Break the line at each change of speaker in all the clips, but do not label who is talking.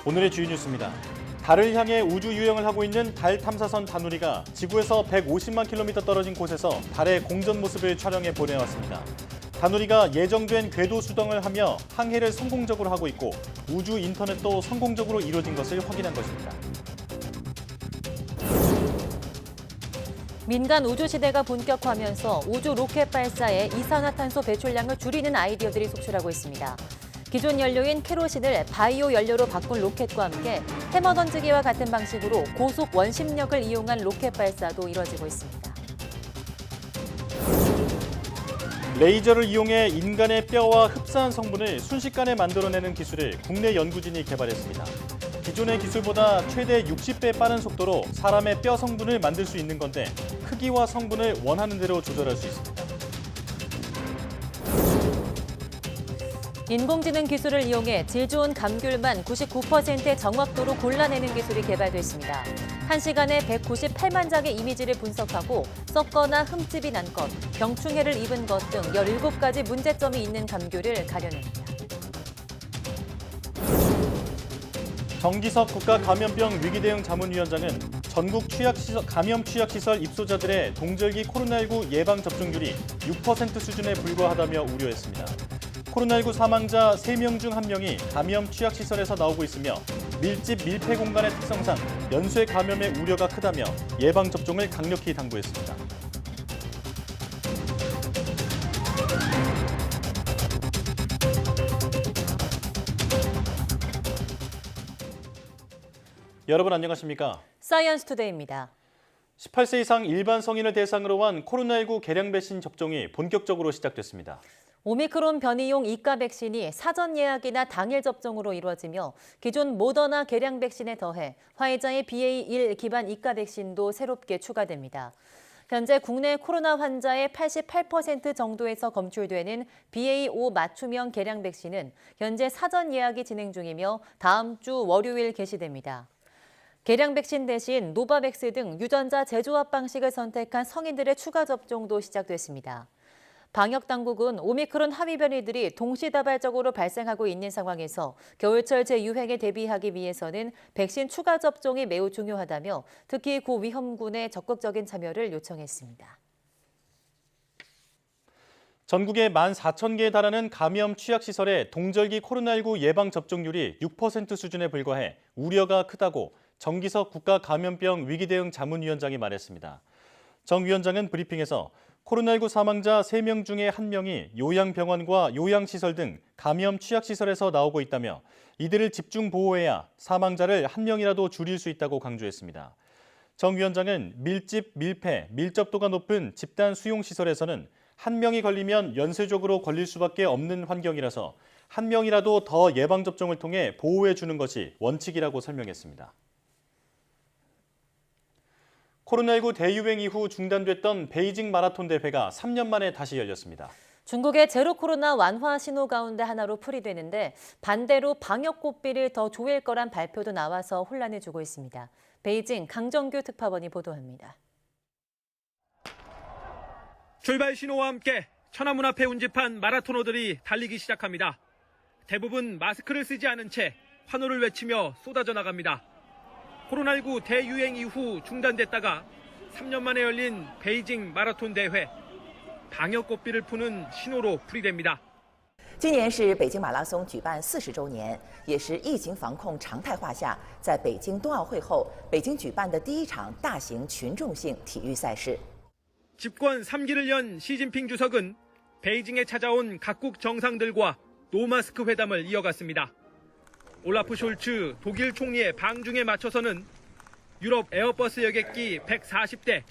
오늘의 주요 뉴스입니다. 달을 향해 우주 유영을 하고 있는 달 탐사선 다누리가 지구에서 150만 킬로미터 떨어진 곳에서 달의 공전 모습을 촬영해 보내왔습니다. 다누리가 예정된 궤도 수정을 하며 항해를 성공적으로 하고 있고 우주 인터넷도 성공적으로 이루어진 것을 확인한 것입니다.
민간 우주 시대가 본격화하면서 우주 로켓 발사에 이산화탄소 배출량을 줄이는 아이디어들이 속출하고 있습니다. 기존 연료인 케로신을 바이오 연료로 바꾼 로켓과 함께 해머 던지기와 같은 방식으로 고속 원심력을 이용한 로켓 발사도 이뤄지고 있습니다.
레이저를 이용해 인간의 뼈와 흡사한 성분을 순식간에 만들어내는 기술을 국내 연구진이 개발했습니다. 기존의 기술보다 최대 60배 빠른 속도로 사람의 뼈 성분을 만들 수 있는 건데 크기와 성분을 원하는 대로 조절할 수 있습니다.
인공지능 기술을 이용해 질 좋은 감귤만 99%의 정확도로 골라내는 기술이 개발됐습니다. 1시간에 198만 장의 이미지를 분석하고 썩거나 흠집이 난 것, 병충해를 입은 것 등 17가지 문제점이 있는 감귤을 가려냅니다.
정기석 국가감염병 위기대응 자문위원장은 전국 감염 취약시설 입소자들의 동절기 코로나19 예방접종률이 6% 수준에 불과하다며 우려했습니다. 코로나19 사망자 3명 중 1명이 감염 취약시설에서 나오고 있으며 밀집 밀폐 공간의 특성상 연쇄 감염의 우려가 크다며 예방접종을 강력히 당부했습니다. 여러분 안녕하십니까?
사이언스 투데이입니다.
18세 이상 일반 성인을 대상으로 한 코로나19 개량 백신 접종이 본격적으로 시작됐습니다.
오미크론 변이용 이가 백신이 사전 예약이나 당일 접종으로 이루어지며 기존 모더나 개량 백신에 더해 화이자의 BA.1 기반 이가 백신도 새롭게 추가됩니다. 현재 국내 코로나 환자의 88% 정도에서 검출되는 BA.5 맞춤형 개량 백신은 현재 사전 예약이 진행 중이며 다음 주 월요일 개시됩니다. 개량 백신 대신 노바백스 등 유전자 재조합 방식을 선택한 성인들의 추가 접종도 시작됐습니다. 방역당국은 오미크론 합의 변이들이 동시다발적으로 발생하고 있는 상황에서 겨울철 재유행에 대비하기 위해서는 백신 추가 접종이 매우 중요하다며 특히 고위험군의 적극적인 참여를 요청했습니다.
전국에 14,000개에 달하는 감염 취약시설의 동절기 코로나19 예방접종률이 6% 수준에 불과해 우려가 크다고 정기석 국가감염병 위기대응 자문위원장이 말했습니다. 정 위원장은 브리핑에서 코로나19 사망자 3명 중에 1명이 요양병원과 요양시설 등 감염 취약시설에서 나오고 있다며 이들을 집중 보호해야 사망자를 1명이라도 줄일 수 있다고 강조했습니다. 정 위원장은 밀집, 밀폐, 밀접도가 높은 집단 수용시설에서는 1명이 걸리면 연쇄적으로 걸릴 수밖에 없는 환경이라서 1명이라도 더 예방접종을 통해 보호해 주는 것이 원칙이라고 설명했습니다. 코로나19 대유행 이후 중단됐던 베이징 마라톤 대회가 3년 만에 다시 열렸습니다.
중국의 제로 코로나 완화 신호 가운데 하나로 풀이되는데 반대로 방역 고삐를 더 조일 거란 발표도 나와서 혼란을 주고 있습니다. 베이징 강정규 특파원이 보도합니다.
출발 신호와 함께 천안문 앞에 운집한 마라토너들이 달리기 시작합니다. 대부분 마스크를 쓰지 않은 채 환호를 외치며 쏟아져 나갑니다. 코로나19 대유행 이후 중단됐다가 3년 만에 열린 베이징 마라톤 대회. 방역 고삐를 푸는 신호로 풀이됩니다.
今年是北京马拉松举办40周年，也是疫情防控常态化下，在北京冬奥会后，北京举办的第一场大型群众性体育赛事。
집권 3기를 연 시진핑 주석은 베이징에 찾아온 각국 정상들과 노마스크 회담을 이어갔습니다. 올라프 숄츠 독일 총리의 방중에 맞춰서는 유럽 에어버스 여객기 140대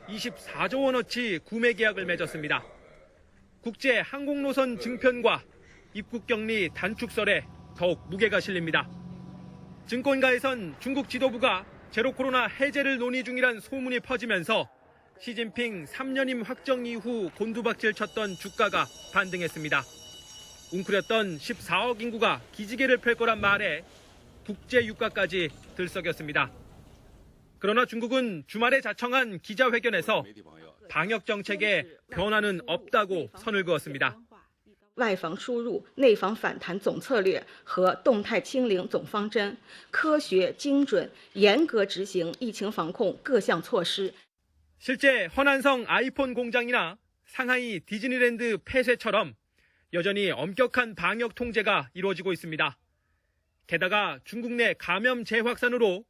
24조 원어치 구매 계약을 맺었습니다. 국제 항공노선 증편과 입국격리 단축설에 더욱 무게가 실립니다. 증권가에선 중국 지도부가 제로 코로나 해제를 논의 중이란 소문이 퍼지면서 시진핑 3년임 확정 이후 곤두박질 쳤던 주가가 반등했습니다. 웅크렸던 14억 인구가 기지개를 펼 거란 말에 국제 유가까지 들썩였습니다. 그러나 중국은 주말에 자청한 기자회견에서 방역 정책에 변화는 없다고 선을 그었습니다.
外防输入、内防反弹总策略和动态清零总方针，科学、精准、严格执行疫情防控各项措施。
실제 허난성 아이폰 공장이나 상하이 디즈니랜드 폐쇄처럼 여전히 엄격한 방역 통제가 이루어지고 있습니다. 게다가 중국 내 감염 재확산으로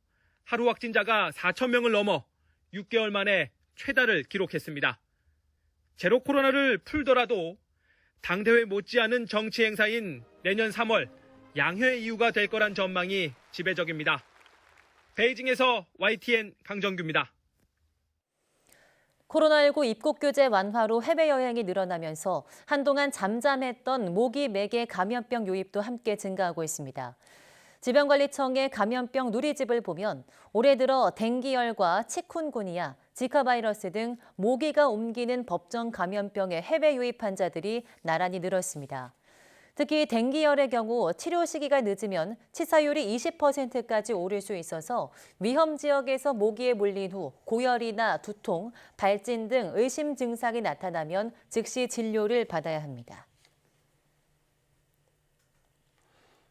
하루 확진자가 4,000명을 넘어 6개월 만에 최다를 기록했습니다. 제로 코로나를 풀더라도 당대회 못지않은 정치 행사인 내년 3월 양회 이유가 될 거란 전망이 지배적입니다. 베이징에서 YTN 강정규입니다.
코로나19 입국 규제 완화로 해외여행이 늘어나면서 한동안 잠잠했던 모기, 매개 감염병 유입도 함께 증가하고 있습니다. 질병관리청의 감염병 누리집을 보면 올해 들어 댕기열과 치쿤구니아, 지카 바이러스 등 모기가 옮기는 법정 감염병의 해외 유입 환자들이 나란히 늘었습니다. 특히 댕기열의 경우 치료 시기가 늦으면 치사율이 20%까지 오를 수 있어서 위험 지역에서 모기에 물린 후 고열이나 두통, 발진 등 의심 증상이 나타나면 즉시 진료를 받아야 합니다.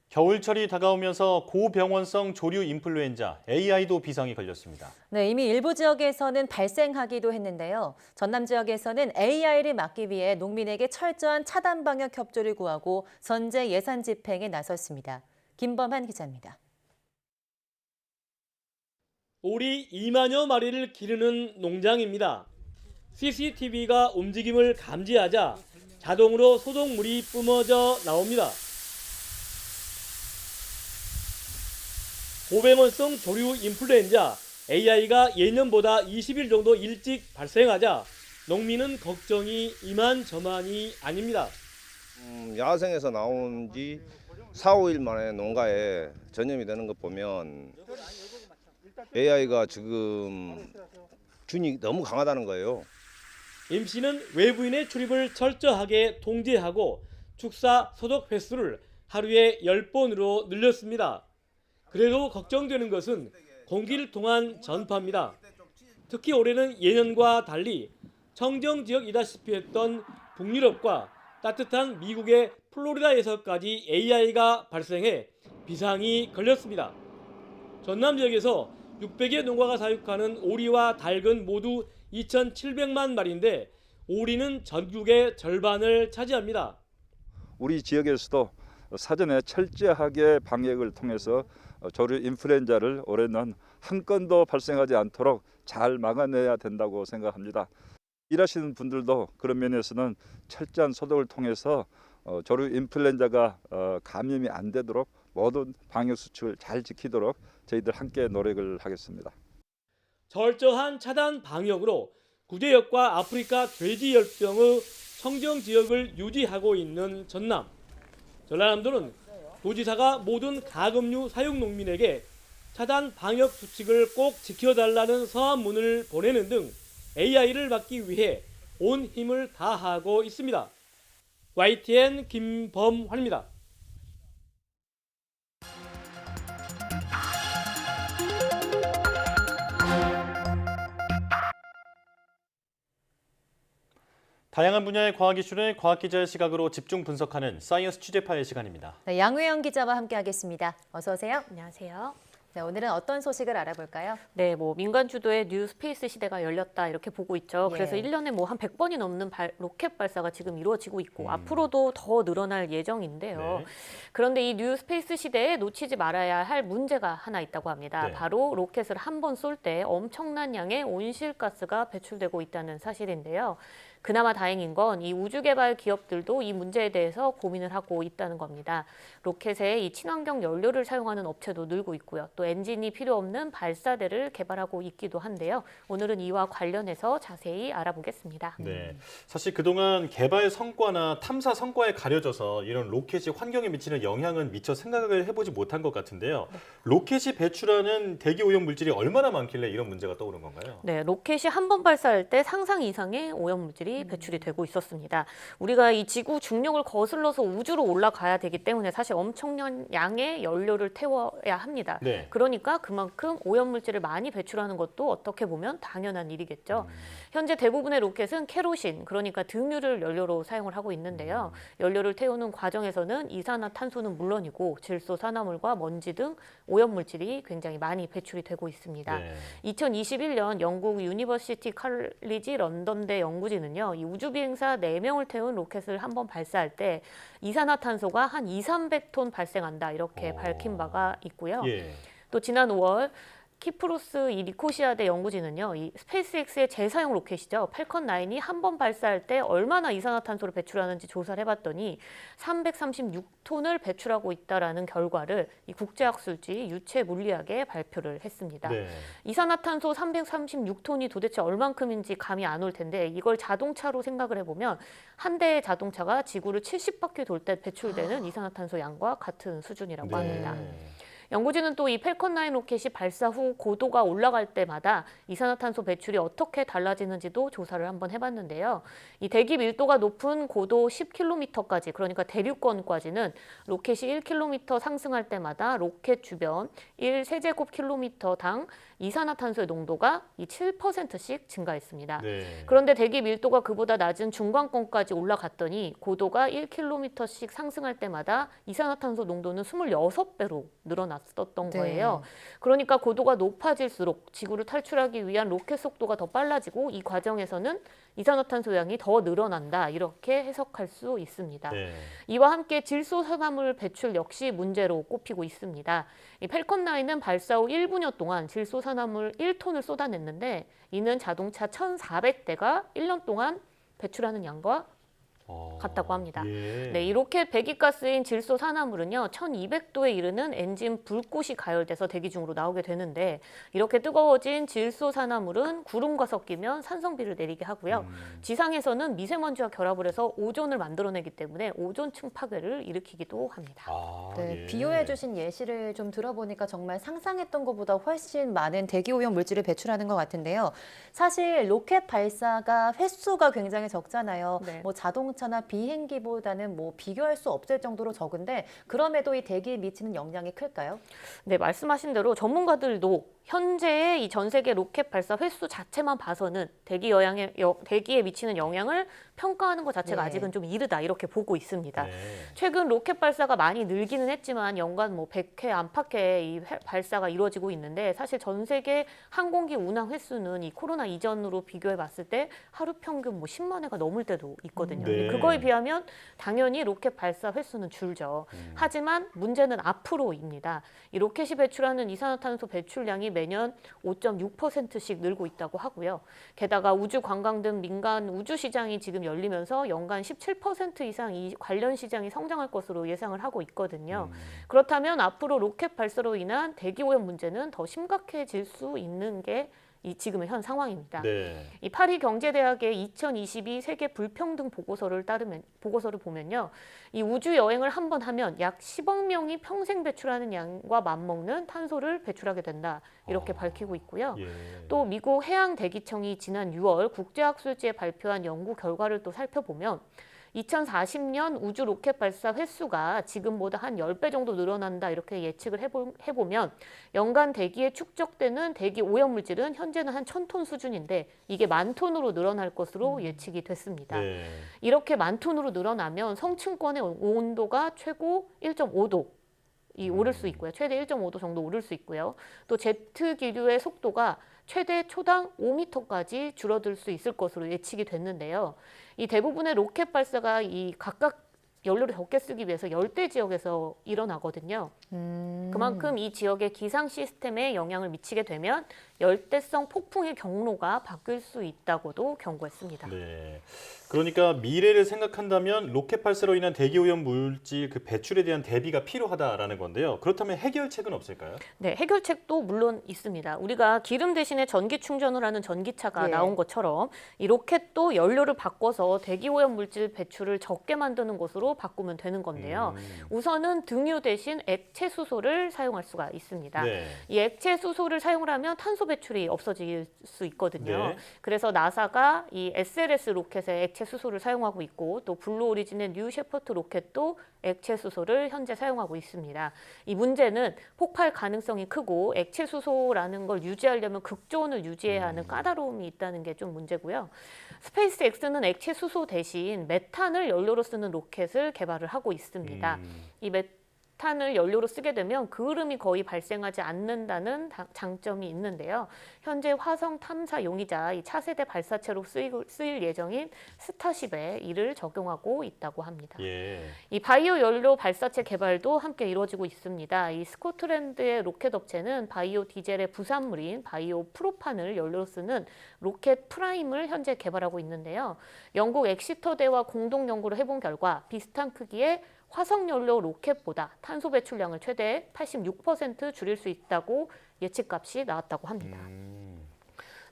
겨울철이 다가오면서 고병원성 조류 인플루엔자 AI도 비상이 걸렸습니다.
네, 이미 일부 지역에서는 발생하기도 했는데요. 전남 지역에서는 AI를 막기 위해 농민에게 철저한 차단 방역 협조를 구하고 선제 예산 집행에 나섰습니다. 김범한 기자입니다.
오리 2만여 마리를 기르는 농장입니다. CCTV가 움직임을 감지하자 자동으로 소독물이 뿜어져 나옵니다. 고병원성 조류 인플루엔자 AI가 예년보다 20일 정도 일찍 발생하자 농민은 걱정이 이만저만이 아닙니다.
야생에서 나온 지 4, 5일 만에 농가에 전염이 되는 것 보면 AI가 지금 균이 너무 강하다는 거예요.
임 씨는 외부인의 출입을 철저하게 통제하고 축사 소독 횟수를 하루에 10번으로 늘렸습니다. 그래도 걱정되는 것은 공기를 통한 전파입니다. 특히 올해는 예년과 달리 청정 지역이다시피 했던 북유럽과 따뜻한 미국의 플로리다에서까지 AI가 발생해 비상이 걸렸습니다. 전남 지역에서 600여 농가가 사육하는 오리와 닭은 모두 2,700만 마리인데 오리는 전국의 절반을 차지합니다.
우리 지역에서도 사전에 철저하게 방역을 통해서 조류 인플루엔자를 올해는 한 건도 발생하지 않도록 잘 막아내야 된다고 생각합니다. 일하시는 분들도 그런 면에서는 철저한 소독을 통해서 조류 인플루엔자가 감염이 안 되도록 모든 방역 수칙을 잘 지키도록 저희들 함께 노력을 하겠습니다.
철저한 차단 방역으로 구제역과 아프리카 돼지열병의 청정 지역을 유지하고 있는 전남. 전라남도는 도지사가 모든 가금류 사육 농민에게 차단 방역 수칙을 꼭 지켜달라는 서한문을 보내는 등 AI를 막기 위해 온 힘을 다하고 있습니다. YTN 김범환입니다.
다양한 분야의 과학 이슈를 과학기자의 시각으로 집중 분석하는 사이언스 취재파의 시간입니다.
네, 양회영 기자와 함께하겠습니다. 어서 오세요.
안녕하세요.
네, 오늘은 어떤 소식을 알아볼까요?
네, 민간 주도의 뉴 스페이스 시대가 열렸다 이렇게 보고 있죠.
예.
그래서 1년에 한 100번이 넘는 로켓 발사가 지금 이루어지고 있고 앞으로도 더 늘어날 예정인데요.
네.
그런데 이 뉴 스페이스 시대에 놓치지 말아야 할 문제가 하나 있다고 합니다.
네.
바로 로켓을 한 번 쏠 때 엄청난 양의 온실가스가 배출되고 있다는 사실인데요. 그나마 다행인 건 이 우주개발 기업들도 이 문제에 대해서 고민을 하고 있다는 겁니다. 로켓에 이 친환경 연료를 사용하는 업체도 늘고 있고요. 또 엔진이 필요 없는 발사대를 개발하고 있기도 한데요. 오늘은 이와 관련해서 자세히 알아보겠습니다.
네, 사실 그동안 개발 성과나 탐사 성과에 가려져서 이런 로켓이 환경에 미치는 영향은 미처 생각을 해보지 못한 것 같은데요.
네.
로켓이 배출하는 대기 오염 물질이 얼마나 많길래 이런 문제가 떠오른 건가요?
네, 로켓이 한 번 발사할 때 상상 이상의 오염 물질이 오염물질이 배출이 되고 있었습니다. 우리가 이 지구 중력을 거슬러서 우주로 올라가야 되기 때문에 사실 엄청난 양의 연료를 태워야 합니다.
네.
그러니까 그만큼 오염물질을 많이 배출하는 것도 어떻게 보면 당연한 일이겠죠. 현재 대부분의 로켓은 케로신, 그러니까 등유를 연료로 사용을 하고 있는데요. 연료를 태우는 과정에서는 이산화탄소는 물론이고 질소산화물과 먼지 등 오염물질이 굉장히 많이 배출이 되고 있습니다.
네.
2021년 영국 유니버시티 칼리지 런던대 연구진은요, 이 우주비행사 4명을 태운 로켓을 한번 발사할 때 이산화탄소가 한 200~300톤 발생한다 이렇게 밝힌 바가 있고요.
예.
또 지난 5월 키프로스 이 니코시아대 연구진은요, 이 스페이스X의 재사용 로켓이죠, 팔컨 9이 한 번 발사할 때 얼마나 이산화탄소를 배출하는지 조사를 해봤더니 336톤을 배출하고 있다라는 결과를 이 국제학술지 유체물리학에 발표를 했습니다.
네.
이산화탄소 336톤이 도대체 얼만큼인지 감이 안 올 텐데 이걸 자동차로 생각을 해보면 한 대의 자동차가 지구를 70바퀴 돌 때 배출되는 이산화탄소 양과 같은 수준이라고 합니다. 연구진은 또 이 팔컨 9 로켓이 발사 후 고도가 올라갈 때마다 이산화탄소 배출이 어떻게 달라지는지도 조사를 한번 해봤는데요. 이 대기 밀도가 높은 고도 10km까지, 그러니까 대륙권까지는 로켓이 1km 상승할 때마다 로켓 주변 1세제곱킬로미터당 이산화탄소의 농도가 이 7%씩 증가했습니다.
네.
그런데 대기 밀도가 그보다 낮은 중간권까지 올라갔더니 고도가 1km씩 상승할 때마다 이산화탄소 농도는 26배로 늘어났었던 거예요. 그러니까 고도가 높아질수록 지구를 탈출하기 위한 로켓 속도가 더 빨라지고 이 과정에서는 이산화탄소 양이 더 늘어난다 이렇게 해석할 수 있습니다.
네.
이와 함께 질소산화물 배출 역시 문제로 꼽히고 있습니다. 이 팔컨 9은 발사 후 1분여 동안 질소산화물 1톤을 쏟아냈는데 이는 자동차 1,400대가 1년 동안 배출하는 양과 같다고 합니다.
예.
네, 이 로켓 배기가스인 질소산화물은요, 1200도에 이르는 엔진 불꽃이 가열돼서 대기 중으로 나오게 되는데 이렇게 뜨거워진 질소산화물은 구름과 섞이면 산성비를 내리게 하고요. 지상에서는 미세먼지와 결합을 해서 오존을 만들어내기 때문에 오존층 파괴를 일으키기도 합니다.
네,
예.
비유해 주신 예시를 좀 들어보니까 정말 상상했던 것보다 훨씬 많은 대기오염 물질을 배출하는 것 같은데요. 사실 로켓 발사가 횟수가 굉장히 적잖아요.
네.
뭐 자동차나 비행기보다는 뭐 비교할 수 없을 정도로 적은데 그럼에도 이 대기에 미치는 영향이 클까요?
네, 말씀하신 대로 전문가들도 현재의 이 전 세계 로켓 발사 횟수 자체만 봐서는 대기에 미치는 영향을 평가하는 것 자체가
네.
아직은 좀 이르다 이렇게 보고 있습니다.
네.
최근 로켓 발사가 많이 늘기는 했지만 연간 뭐 100회 안팎의 이 발사가 이루어지고 있는데 사실 전 세계 항공기 운항 횟수는 이 코로나 이전으로 비교해 봤을 때 하루 평균 뭐 10만 회가 넘을 때도 있거든요.
네.
그거에 비하면 당연히 로켓 발사 횟수는 줄죠. 하지만 문제는 앞으로입니다. 이 로켓이 배출하는 이산화탄소 배출량이 매년 5.6%씩 늘고 있다고 하고요. 게다가 우주 관광 등 민간 우주 시장이 지금 열리면서 연간 17% 이상 이 관련 시장이 성장할 것으로 예상을 하고 있거든요. 그렇다면 앞으로 로켓 발사로 인한 대기 오염 문제는 더 심각해질 수 있는 게 이 지금의 현 상황입니다.
네.
이 파리 경제대학의 2022 세계 불평등 보고서를 보면요, 이 우주 여행을 한 번 하면 약 10억 명이 평생 배출하는 양과 맞먹는 탄소를 배출하게 된다 이렇게 밝히고 있고요.
예.
또 미국 해양대기청이 지난 6월 국제학술지에 발표한 연구 결과를 또 살펴보면 2040년 우주 로켓 발사 횟수가 지금보다 한 10배 정도 늘어난다 이렇게 예측을 해보면 연간 대기에 축적되는 대기 오염물질은 현재는 한 1000톤 수준인데 이게 10,000톤으로 늘어날 것으로 예측이 됐습니다.
네.
이렇게 10,000톤으로 늘어나면 성층권의 온도가 최고 1.5도 오를 수 있고요. 최대 1.5도 정도 오를 수 있고요. 또 제트 기류의 속도가 최대 초당 5m까지 줄어들 수 있을 것으로 예측이 됐는데요. 이 대부분의 로켓 발사가 이 각각 연료를 적게 쓰기 위해서 열대 지역에서 일어나거든요. 그만큼 이 지역의 기상 시스템에 영향을 미치게 되면 열대성 폭풍의 경로가 바뀔 수 있다고도 경고했습니다.
네. 그러니까 미래를 생각한다면 로켓 발사로 인한 대기오염 물질 그 배출에 대한 대비가 필요하다라는 건데요. 그렇다면 해결책은 없을까요?
네, 해결책도 물론 있습니다. 우리가 기름 대신에 전기 충전을 하는 전기차가
예.
나온 것처럼 이 로켓도 연료를 바꿔서 대기오염 물질 배출을 적게 만드는 것으로 바꾸면 되는 건데요. 우선은 등유 대신 액체 수소를 사용할 수가 있습니다.
네.
이 액체 수소를 사용을 하면 탄소 배출이 없어질 수 있거든요.
네.
그래서 나사가 이 SLS 로켓에 액체 수소를 사용하고 있고 또 블루 오리진의 뉴 셰퍼트 로켓도 액체 수소를 현재 사용하고 있습니다. 이 문제는 폭발 가능성이 크고 액체 수소라는 걸 유지하려면 극저온을 유지해야 하는 까다로움이 있다는 게 좀 문제고요. 스페이스 X는 액체 수소 대신 메탄을 연료로 쓰는 로켓을 개발을 하고 있습니다. 이 메탄을 연료로 쓰게 되면 그을음이 거의 발생하지 않는다는 장점이 있는데요. 현재 화성 탐사 용이자 이 차세대 발사체로 쓰일 예정인 스타쉽에 이를 적용하고 있다고 합니다.
예.
이 바이오 연료 발사체 개발도 함께 이루어지고 있습니다. 이 스코틀랜드의 로켓 업체는 바이오 디젤의 부산물인 바이오 프로판을 연료로 쓰는 로켓 프라임을 현재 개발하고 있는데요. 영국 엑시터대와 공동 연구를 해본 결과 비슷한 크기의 화석연료 로켓보다 탄소 배출량을 최대 86% 줄일 수 있다고 예측값이 나왔다고 합니다.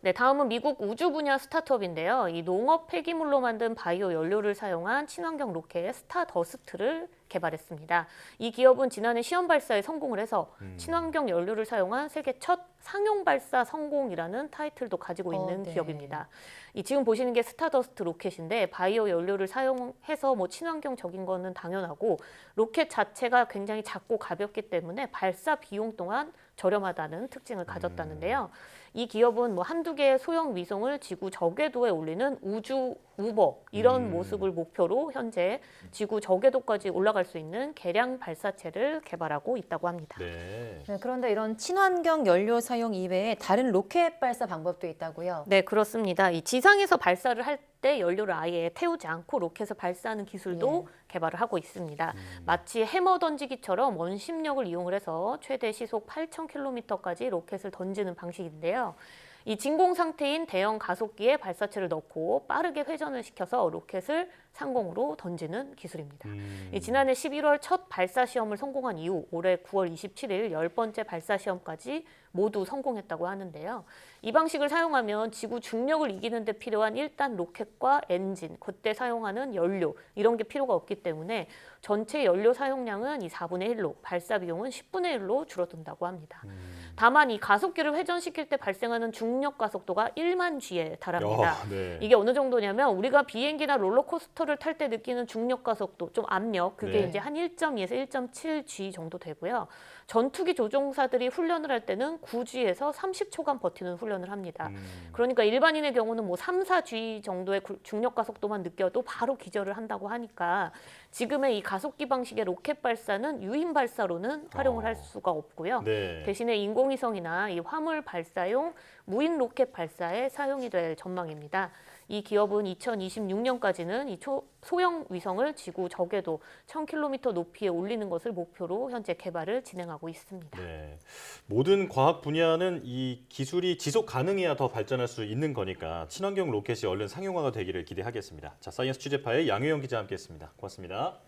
네, 다음은 미국 우주 분야 스타트업인데요. 이 농업 폐기물로 만든 바이오 연료를 사용한 친환경 로켓 스타더스트를 개발했습니다. 이 기업은 지난해 시험 발사에 성공을 해서 친환경 연료를 사용한 세계 첫 상용 발사 성공이라는 타이틀도 가지고 있는
네.
기업입니다. 이 지금 보시는 게 스타더스트 로켓인데 바이오 연료를 사용해서 뭐 친환경적인 거는 당연하고 로켓 자체가 굉장히 작고 가볍기 때문에 발사 비용 또한 저렴하다는 특징을 가졌다는데요. 이 기업은 뭐 한두 개의 소형 위성을 지구 저궤도에 올리는 우주 우버 이런 모습을 목표로 현재 지구 저궤도까지 올라갈 수 있는 개량 발사체를 개발하고 있다고 합니다.
네.
네, 그런데 이런 친환경 연료 사용 이외에 다른 로켓 발사 방법도 있다고요?
네, 그렇습니다. 이 지상에서 발사를 할 때 연료를 아예 태우지 않고 로켓을 발사하는 기술도 개발을 하고 있습니다. 마치 해머 던지기처럼 원심력을 이용을 해서 최대 시속 8,000km까지 로켓을 던지는 방식인데요. 이 진공 상태인 대형 가속기에 발사체를 넣고 빠르게 회전을 시켜서 로켓을 상공으로 던지는 기술입니다. 지난해 11월 첫 발사 시험을 성공한 이후 올해 9월 27일 10번째 발사 시험까지 모두 성공했다고 하는데요. 이 방식을 사용하면 지구 중력을 이기는 데 필요한 1단 로켓과 엔진, 그때 사용하는 연료 이런 게 필요가 없기 때문에 전체 연료 사용량은 이 4분의 1로 발사 비용은 10분의 1로 줄어든다고 합니다. 다만 이 가속기를 회전시킬 때 발생하는 중력 가속도가 1만 G에 달합니다.
네.
이게 어느 정도냐면 우리가 비행기나 롤러코스터를 탈 때 느끼는 중력 가속도, 좀 압력, 그게
네.
이제 한 1.2에서 1.7G 정도 되고요. 전투기 조종사들이 훈련을 할 때는 9G에서 30초간 버티는 훈련을 합니다. 그러니까 일반인의 경우는 뭐 3, 4G 정도의 중력 가속도만 느껴도 바로 기절을 한다고 하니까 지금의 이 가속기 방식의 로켓 발사는 유인 발사로는 활용을 할 수가 없고요.
네.
대신에 인공위성이나 이 화물 발사용 무인 로켓 발사에 사용이 될 전망입니다. 이 기업은 2026년까지는 이 소형 위성을 지구 저궤도 1000km 높이에 올리는 것을 목표로 현재 개발을 진행하고 있습니다.
네. 모든 과학 분야는 이 기술이 지속 가능해야 더 발전할 수 있는 거니까 친환경 로켓이 얼른 상용화가 되기를 기대하겠습니다. 자, 사이언스 취재파의 양효영 기자와 함께했습니다. 고맙습니다.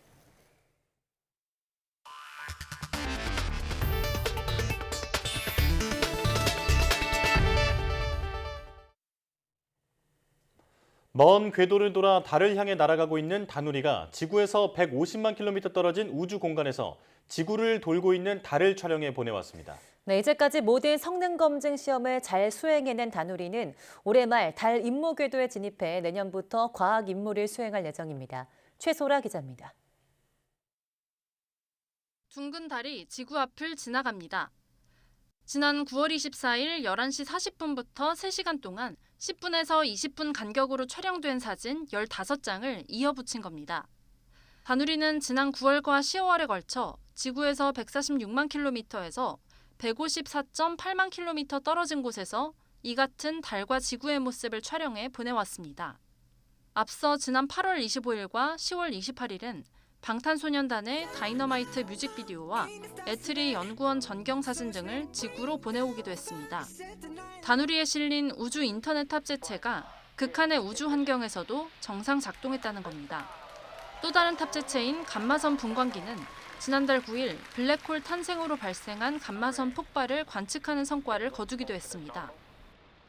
먼 궤도를 돌아 달을 향해 날아가고 있는 다누리가 지구에서 150만 킬로미터 떨어진 우주 공간에서 지구를 돌고 있는 달을 촬영해 보내왔습니다.
네, 이제까지 모든 성능 검증 시험을 잘 수행해낸 다누리는 올해 말 달 임무 궤도에 진입해 내년부터 과학 임무를 수행할 예정입니다. 최소라 기자입니다.
둥근 달이 지구 앞을 지나갑니다. 지난 9월 24일 11시 40분부터 3시간 동안 10분에서 20분 간격으로 촬영된 사진 15장을 이어붙인 겁니다. 다누리는 지난 9월과 10월에 걸쳐 지구에서 146만 킬로미터에서 154.8만 킬로미터 떨어진 곳에서 이 같은 달과 지구의 모습을 촬영해 보내왔습니다. 앞서 지난 8월 25일과 10월 28일은 방탄소년단의 다이너마이트 뮤직비디오와 애트리 연구원 전경사진 등을 지구로 보내오기도 했습니다. 다누리에 실린 우주 인터넷 탑재체가 극한의 우주 환경에서도 정상 작동했다는 겁니다. 또 다른 탑재체인 감마선 분광기는 지난달 9일 블랙홀 탄생으로 발생한 감마선 폭발을 관측하는 성과를 거두기도 했습니다.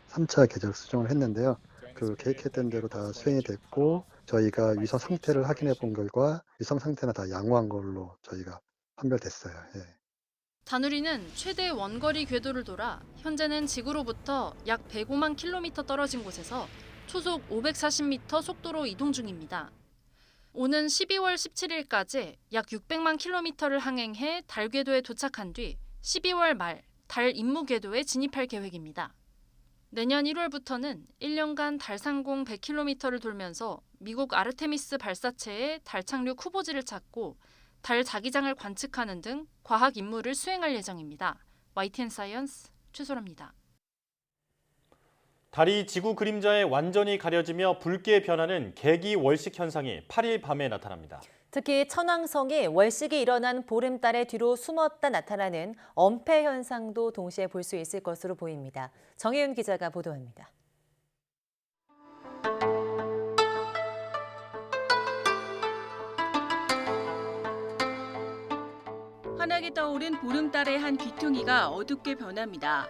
3차 궤적 수정을 했는데요. 그 계획했던 대로 다 수행이 됐고 저희가 위성 상태를 확인해 본 결과 위성 상태는 다 양호한 걸로 저희가 판별됐어요. 예.
다누리는 최대 원거리 궤도를 돌아 현재는 지구로부터 약 105만 킬로미터 떨어진 곳에서 초속 540m 속도로 이동 중입니다. 오는 12월 17일까지 약 600만 킬로미터를 항행해 달 궤도에 도착한 뒤 12월 말 달 임무 궤도에 진입할 계획입니다. 내년 1월부터는 1년간 달 상공 100km를 돌면서 미국 아르테미스 발사체의 달 착륙 후보지를 찾고 달 자기장을 관측하는 등 과학 임무를 수행할 예정입니다. YTN 사이언스 최소라입니다.
달이 지구 그림자에 완전히 가려지며 붉게 변하는 개기월식 현상이 8일 밤에 나타납니다.
특히 천왕성이 월식이 일어난 보름달의 뒤로 숨었다 나타나는 엄폐 현상도 동시에 볼 수 있을 것으로 보입니다. 정혜윤 기자가 보도합니다.
환하게 떠오른 보름달의 한 귀퉁이가 어둡게 변합니다.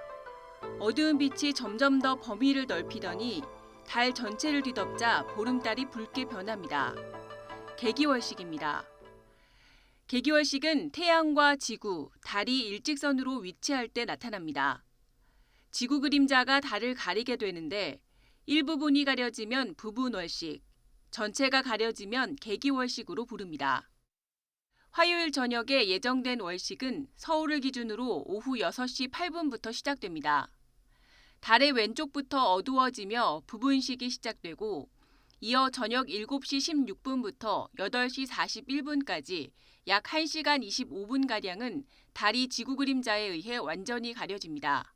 어두운 빛이 점점 더 범위를 넓히더니 달 전체를 뒤덮자 보름달이 붉게 변합니다. 개기월식입니다. 개기월식은 태양과 지구, 달이 일직선으로 위치할 때 나타납니다. 지구 그림자가 달을 가리게 되는데 일부분이 가려지면 부분월식, 전체가 가려지면 개기월식으로 부릅니다. 화요일 저녁에 예정된 월식은 서울을 기준으로 오후 6시 8분부터 시작됩니다. 달의 왼쪽부터 어두워지며 부분식이 시작되고 이어 저녁 7시 16분부터 8시 41분까지 약 1시간 25분가량은 달이 지구 그림자에 의해 완전히 가려집니다.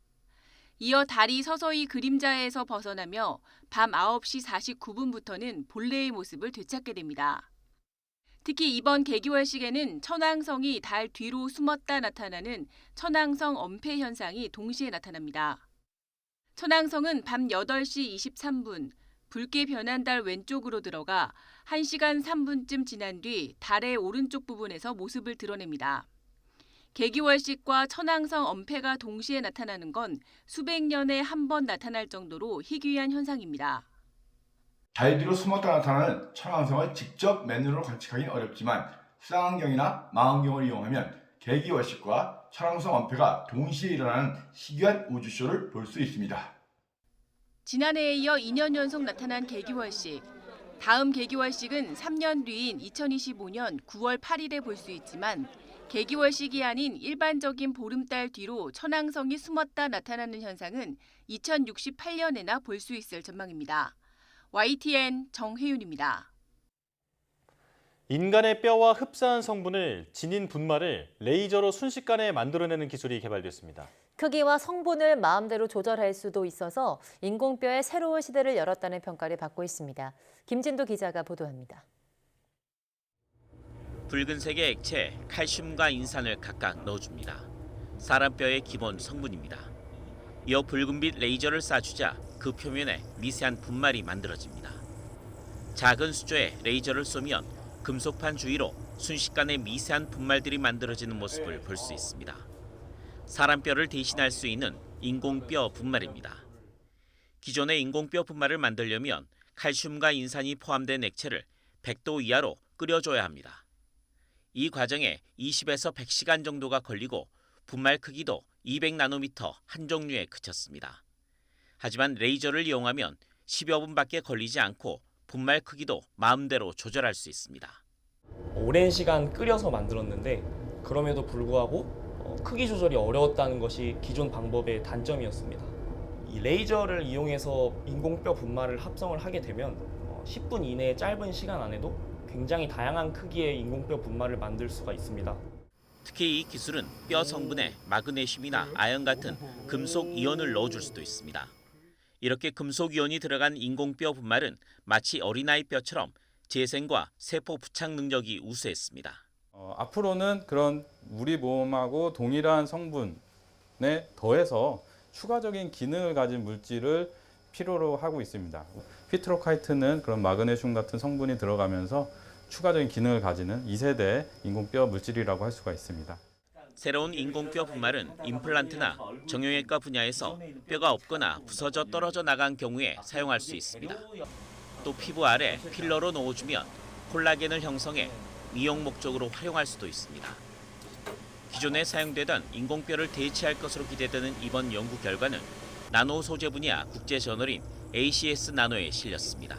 이어 달이 서서히 그림자에서 벗어나며 밤 9시 49분부터는 본래의 모습을 되찾게 됩니다. 특히 이번 개기월식에는 천왕성이 달 뒤로 숨었다 나타나는 천왕성 엄폐 현상이 동시에 나타납니다. 천왕성은 밤 8시 23분, 붉게 변한 달 왼쪽으로 들어가 1시간 3분쯤 지난 뒤 달의 오른쪽 부분에서 모습을 드러냅니다. 개기월식과 천왕성 엄폐가 동시에 나타나는 건 수백 년에 한 번 나타날 정도로 희귀한 현상입니다.
달 뒤로 숨었다 나타나는 천왕성을 직접 맨눈으로 관측하기는 어렵지만 쌍안경이나 망원경을 이용하면 개기월식과 천왕성 엄폐가 동시에 일어나는 희귀한 우주쇼를 볼 수 있습니다.
지난해에 이어 2년 연속 나타난 개기월식. 다음 개기월식은 3년 뒤인 2025년 9월 8일에 볼 수 있지만 개기월식이 아닌 일반적인 보름달 뒤로 천왕성이 숨었다 나타나는 현상은 2068년에나 볼 수 있을 전망입니다. YTN 정혜윤입니다.
인간의 뼈와 흡사한 성분을 지닌 분말을 레이저로 순식간에 만들어내는 기술이 개발됐습니다.
크기와 성분을 마음대로 조절할 수도 있어서 인공뼈의 새로운 시대를 열었다는 평가를 받고 있습니다. 김진도 기자가 보도합니다.
붉은색의 액체에 칼슘과 인산을 각각 넣어줍니다. 사람 뼈의 기본 성분입니다. 이어 붉은빛 레이저를 쏴주자 그 표면에 미세한 분말이 만들어집니다. 작은 수조에 레이저를 쏘면 금속판 주위로 순식간에 미세한 분말들이 만들어지는 모습을 볼 수 있습니다. 사람 뼈를 대신할 수 있는 인공뼈 분말입니다. 기존의 인공뼈 분말을 만들려면 칼슘과 인산이 포함된 액체를 100도 이하로 끓여줘야 합니다. 이 과정에 20에서 100시간 정도가 걸리고 분말 크기도 200나노미터 한 종류에 그쳤습니다. 하지만 레이저를 이용하면 10여 분밖에 걸리지 않고 분말 크기도 마음대로 조절할 수 있습니다.
오랜 시간 끓여서 만들었는데 그럼에도 불구하고 크기 조절이 어려웠다는 것이 기존 방법의 단점이었습니다. 이 레이저를 이용해서 인공뼈 분말을 합성을 하게 되면 10분 이내의 짧은 시간 안에도 굉장히 다양한 크기의 인공뼈 분말을 만들 수가 있습니다.
특히 이 기술은 뼈 성분에 마그네슘이나 아연 같은 금속 이온을 넣어줄 수도 있습니다. 이렇게 금속 이온이 들어간 인공뼈 분말은 마치 어린아이 뼈처럼 재생과 세포 부착 능력이 우수했습니다.
앞으로는 그런 우리 몸하고 동일한 성분에 더해서 추가적인 기능을 가진 물질을 필요로 하고 있습니다. 피트로카이트는 그런 마그네슘 같은 성분이 들어가면서 추가적인 기능을 가지는 2세대 인공뼈 물질이라고 할 수가 있습니다.
새로운 인공뼈 분말은 임플란트나 정형외과 분야에서 뼈가 없거나 부서져 떨어져 나간 경우에 사용할 수 있습니다. 또 피부 아래 필러로 넣어주면 콜라겐을 형성해 미용 목적으로 활용할 수도 있습니다. 기존에 사용되던 인공뼈를 대체할 것으로 기대되는 이번 연구 결과는 나노 소재 분야 국제 저널인 ACS 나노에 실렸습니다.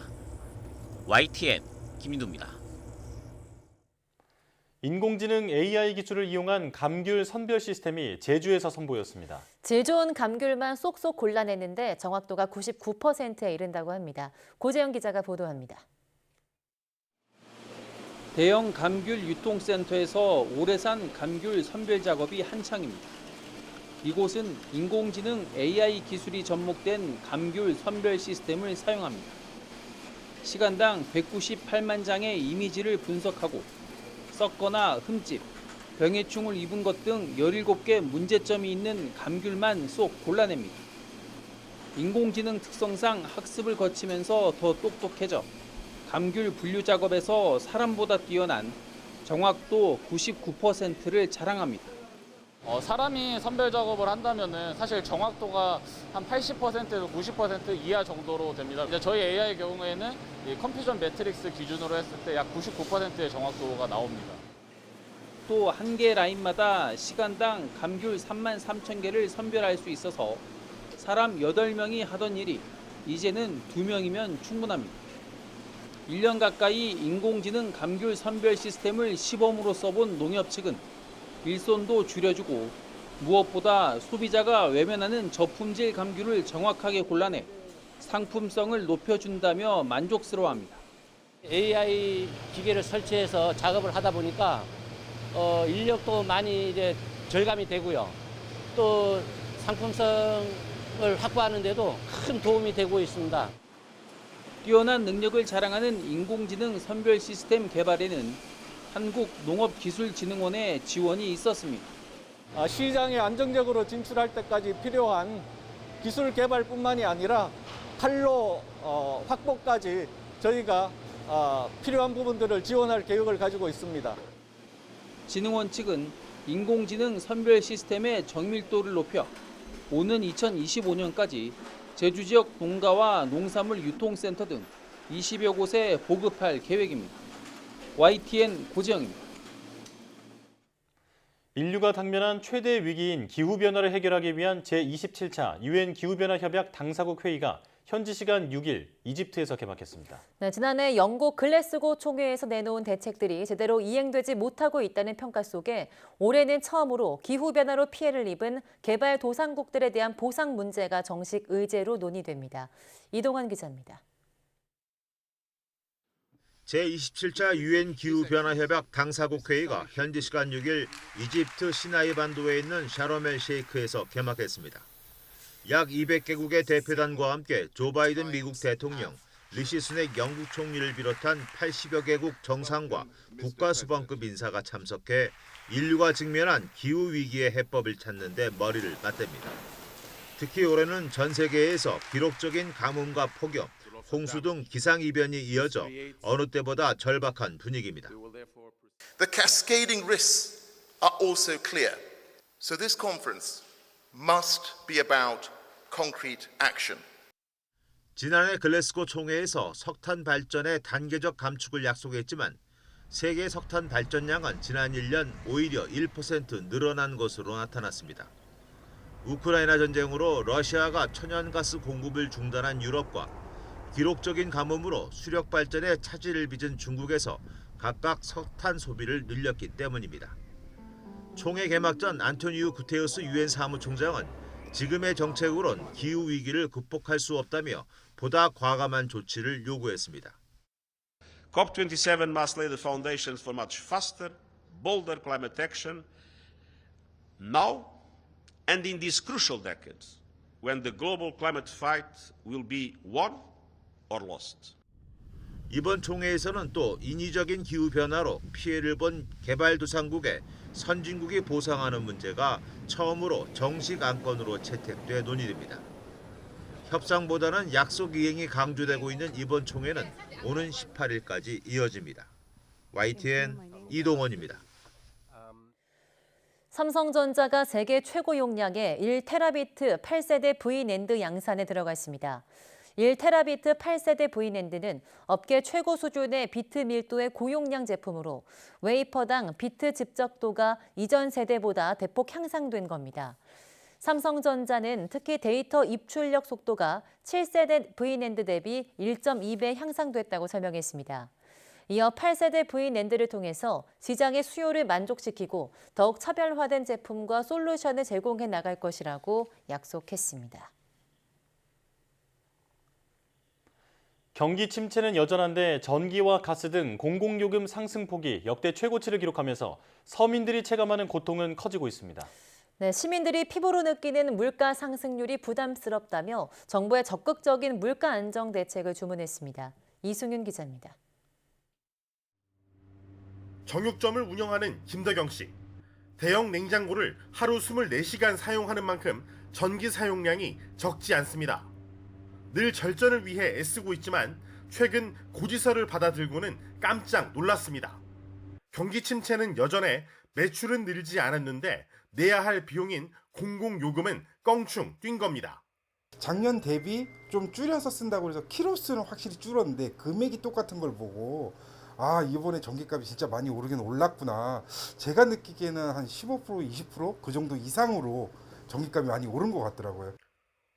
YTN 김인두입니다.
인공지능 AI 기술을 이용한 감귤 선별 시스템이 제주에서 선보였습니다.
질 좋은 감귤만 쏙쏙 골라냈는데 정확도가 99%에 이른다고 합니다. 고재영 기자가 보도합니다.
대형 감귤 유통센터에서 오래산 감귤 선별 작업이 한창입니다. 이곳은 인공지능 AI 기술이 접목된 감귤 선별 시스템을 사용합니다. 시간당 198만 장의 이미지를 분석하고 썩거나 흠집, 병해충을 입은 것 등 17개 문제점이 있는 감귤만 쏙 골라냅니다. 인공지능 특성상 학습을 거치면서 더 똑똑해져 감귤 분류 작업에서 사람보다 뛰어난 정확도 99%를 자랑합니다.
사람이 선별 작업을 한다면은 사실 정확도가 한 80%에서 90% 이하 정도로 됩니다. 이제 저희 AI 경우에는 이 컴퓨전 매트릭스 기준으로 했을 때 약 99%의 정확도가 나옵니다.
또 한 개 라인마다 시간당 감귤 33,000개를 선별할 수 있어서 사람 8명이 하던 일이 이제는 2명이면 충분합니다. 1년 가까이 인공지능 감귤 선별 시스템을 시범으로 써본 농협 측은 일손도 줄여주고 무엇보다 소비자가 외면하는 저품질 감귤을 정확하게 골라내 상품성을 높여준다며 만족스러워합니다.
AI 기계를 설치해서 작업을 하다 보니까 인력도 많이 이제 절감이 되고요. 또 상품성을 확보하는 데도 큰 도움이 되고 있습니다.
뛰어난 능력을 자랑하는 인공지능 선별 시스템 개발에는 한국농업기술진흥원의 지원이 있었습니다.
시장에 안정적으로 진출할 때까지 필요한 기술 개발뿐만이 아니라 판로 확보까지 저희가 필요한 부분들을 지원할 계획을 가지고 있습니다.
진흥원 측은 인공지능 선별 시스템의 정밀도를 높여 오는 2025년까지 제주 지역 농가와 농산물 유통센터 등 20여 곳에 보급할 계획입니다. YTN 고재영입니다.
인류가 당면한 최대 위기인 기후변화를 해결하기 위한 제27차 유엔 기후변화 협약 당사국 회의가 현지 시간 6일 이집트에서 개막했습니다.
네, 지난해 영국 글래스고 총회에서 내놓은 대책들이 제대로 이행되지 못하고 있다는 평가 속에 올해는 처음으로 기후변화로 피해를 입은 개발도상국들에 대한 보상 문제가 정식 의제로 논의됩니다. 이동환 기자입니다.
제27차 유엔 기후변화협약 당사국 회의가 현지 시간 6일 이집트 시나이 반도에 있는 샤롬엘 셰이크에서 개막했습니다. 약 200개국의 대표단과 함께 조 바이든 미국 대통령, 리시 스넥 영국 총리를 비롯한 80여 개국 정상과 국가수반급 인사가 참석해 인류가 직면한 기후위기의 해법을 찾는 데 머리를 맞댑니다. 특히 올해는 전 세계에서 기록적인 가뭄과 폭염, 홍수 등 기상이변이 이어져 어느 때보다 절박한 분위기입니다.
The cascading risks are also clear. So this conference must be about concrete action.
지난해 글래스고 총회에서 석탄 발전의 단계적 감축을 약속했지만 세계 석탄 발전량은 지난 1년 오히려 1% 늘어난 것으로 나타났습니다. 우크라이나 전쟁으로 러시아가 천연가스 공급을 중단한 유럽과 기록적인 가뭄으로 수력 발전에 차질을 빚은 중국에서 각각 석탄 소비를 늘렸기 때문입니다. 총회 개막 전 안토니우 구테우스 유엔 사무총장은 지금의 정책으론 기후 위기를 극복할 수 없다며 보다 과감한 조치를 요구했습니다.
COP27 must lay the foundations for much faster, bolder climate action now and in these crucial decades when the global climate fight will be won or lost.
이번 총회에서는 또 인위적인 기후 변화로 피해를 본 개발도상국에 선진국이 보상하는 문제가 처음으로 정식 안건으로 채택돼 논의됩니다. 협상보다는 약속 이행이 강조되고 있는 이번 총회는 오는 18일까지 이어집니다. YTN 이동원입니다.
삼성전자가 세계 최고 용량의 1테라비트 8세대 V낸드 양산에 들어갔습니다. 1테라비트 8세대 V낸드는 업계 최고 수준의 비트 밀도의 고용량 제품으로 웨이퍼당 비트 집적도가 이전 세대보다 대폭 향상된 겁니다. 삼성전자는 특히 데이터 입출력 속도가 7세대 V낸드 대비 1.2배 향상됐다고 설명했습니다. 이어 8세대 V낸드를 통해서 시장의 수요를 만족시키고 더욱 차별화된 제품과 솔루션을 제공해 나갈 것이라고 약속했습니다.
경기 침체는 여전한데 전기와 가스 등 공공요금 상승폭이 역대 최고치를 기록하면서 서민들이 체감하는 고통은 커지고 있습니다.
네, 시민들이 피부로 느끼는 물가 상승률이 부담스럽다며 정부의 적극적인 물가 안정 대책을 주문했습니다. 이승윤 기자입니다.
정육점을 운영하는 김덕영 씨. 대형 냉장고를 하루 24시간 사용하는 만큼 전기 사용량이 적지 않습니다. 늘 절전을 위해 애쓰고 있지만 최근 고지서를 받아들고는 깜짝 놀랐습니다. 경기 침체는 여전해 매출은 늘지 않았는데 내야 할 비용인 공공요금은 껑충 뛴 겁니다.
작년 대비 좀 줄여서 쓴다고 해서 키로수는 확실히 줄었는데 금액이 똑같은 걸 보고 아, 이번에 전기값이 진짜 많이 오르긴 올랐구나. 제가 느끼기에는 한 15%, 20%그 정도 이상으로 전기값이 많이 오른 것 같더라고요.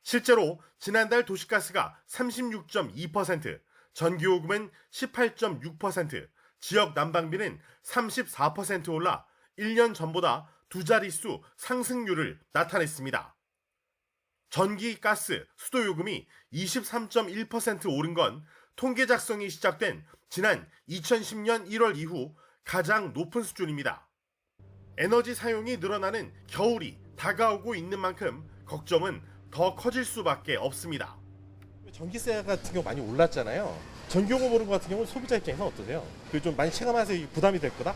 실제로 지난달 도시가스가 36.2%, 전기요금은 18.6%, 지역 난방비는 34% 올라 1년 전보다 두 자릿수 상승률을 나타냈습니다. 전기, 가스, 수도요금이 23.1% 오른 건 통계 작성이 시작된 지난 2010년 1월 이후 가장 높은 수준입니다. 에너지 사용이 늘어나는 겨울이 다가오고 있는 만큼 걱정은 더 커질 수밖에 없습니다.
전기세 같은 경우 많이 올랐잖아요. 전기요금 오른 것 같은 경우는 소비자 입장에서 어떠세요? 그 좀 많이 체감하면서 부담이 될 거다?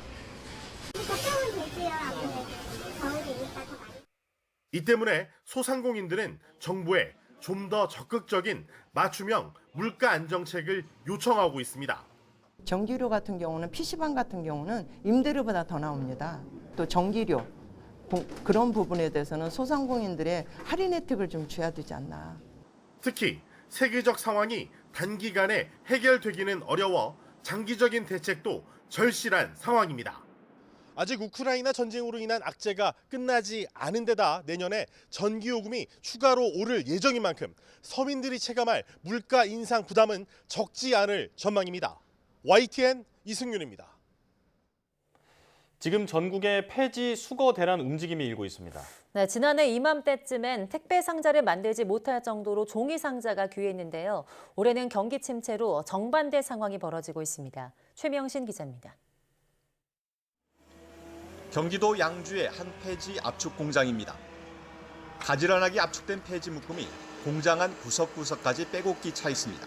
이 때문에 소상공인들은 정부에 좀 더 적극적인 맞춤형 물가 안정책을 요청하고 있습니다.
전기료 같은 경우는 PC방 같은 경우는 임대료보다 더 나옵니다. 또 전기료 그런 부분에 대해서는 소상공인들의 할인 혜택을 좀 줘야 되지 않나.
특히 세계적 상황이 단기간에 해결되기는 어려워 장기적인 대책도 절실한 상황입니다.
아직 우크라이나 전쟁으로 인한 악재가 끝나지 않은 데다 내년에 전기요금이 추가로 오를 예정인 만큼 서민들이 체감할 물가 인상 부담은 적지 않을 전망입니다. YTN 이승윤입니다.
지금 전국에 폐지 수거 대란 움직임이 일고 있습니다.
네, 지난해 이맘때쯤엔 택배 상자를 만들지 못할 정도로 종이 상자가 귀했는데요. 올해는 경기 침체로 정반대 상황이 벌어지고 있습니다. 최명신 기자입니다.
경기도 양주의 한 폐지 압축 공장입니다. 가지런하게 압축된 폐지 묶음이 공장 안 구석구석까지 빼곡히 차 있습니다.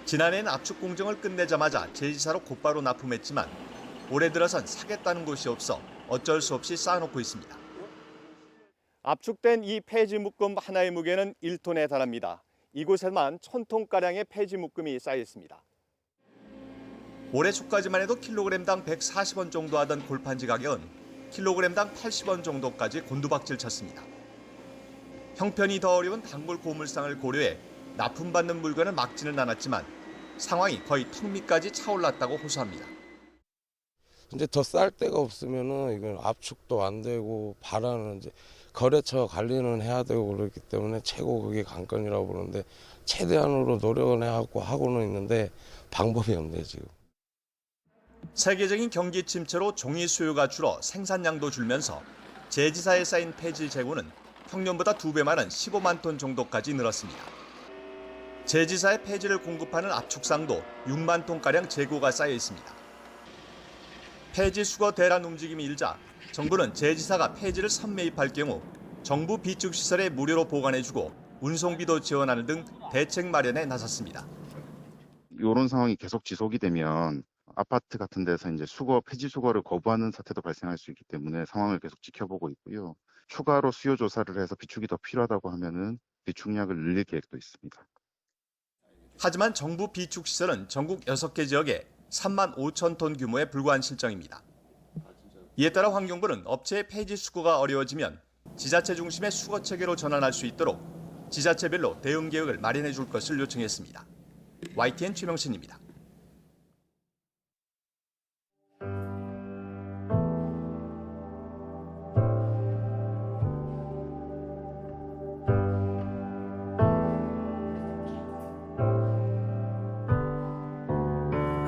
지난해는 압축 공정을 끝내자마자 제지사로 곧바로 납품했지만 올해 들어선 사겠다는 곳이 없어 어쩔 수 없이 쌓아놓고 있습니다. 압축된 이 폐지 묶음 하나의 무게는 1톤에 달합니다. 이곳에만 1000톤가량의 폐지 묶음이 쌓여 있습니다. 올해 초까지만 해도 킬로그램당 140원 정도 하던 골판지 가격은 킬로그램당 80원 정도까지 곤두박질 쳤습니다. 형편이 더 어려운 단골 고물상을 고려해 납품받는 물건을 막지는 않았지만 상황이 거의 턱 밑까지 차올랐다고 호소합니다.
근데 더 쌀 데가 없으면은 이건 압축도 안 되고 바라는 이제 거래처 관리는 해야 되고 그렇기 때문에 최고 그게 관건이라고 보는데 최대한으로 노력은 하고는 있는데 방법이 없네 지금.
세계적인 경기 침체로 종이 수요가 줄어 생산량도 줄면서 제지사에 쌓인 폐지 재고는 평년보다 2배 많은 15만 톤 정도까지 늘었습니다. 제지사에 폐지를 공급하는 압축상도 6만 톤가량 재고가 쌓여 있습니다. 폐지 수거 대란 움직임이 일자 정부는 제지사가 폐지를 선매입할 경우 정부 비축시설에 무료로 보관해주고 운송비도 지원하는 등 대책 마련에 나섰습니다.
이런 상황이 계속 지속이 되면 아파트 같은 데서 이제 폐지 수거를 거부하는 사태도 발생할 수 있기 때문에 상황을 계속 지켜보고 있고요. 추가로 수요 조사를 해서 비축이 더 필요하다고 하면은 비축약을 늘릴 계획도 있습니다.
하지만 정부 비축시설은 전국 6개 지역에 3만 5천 톤 규모에 불과한 실정입니다. 이에 따라 환경부는 업체의 폐지 수거가 어려워지면 지자체 중심의 수거 체계로 전환할 수 있도록 지자체별로 대응 계획을 마련해 줄 것을 요청했습니다. YTN 최명신입니다.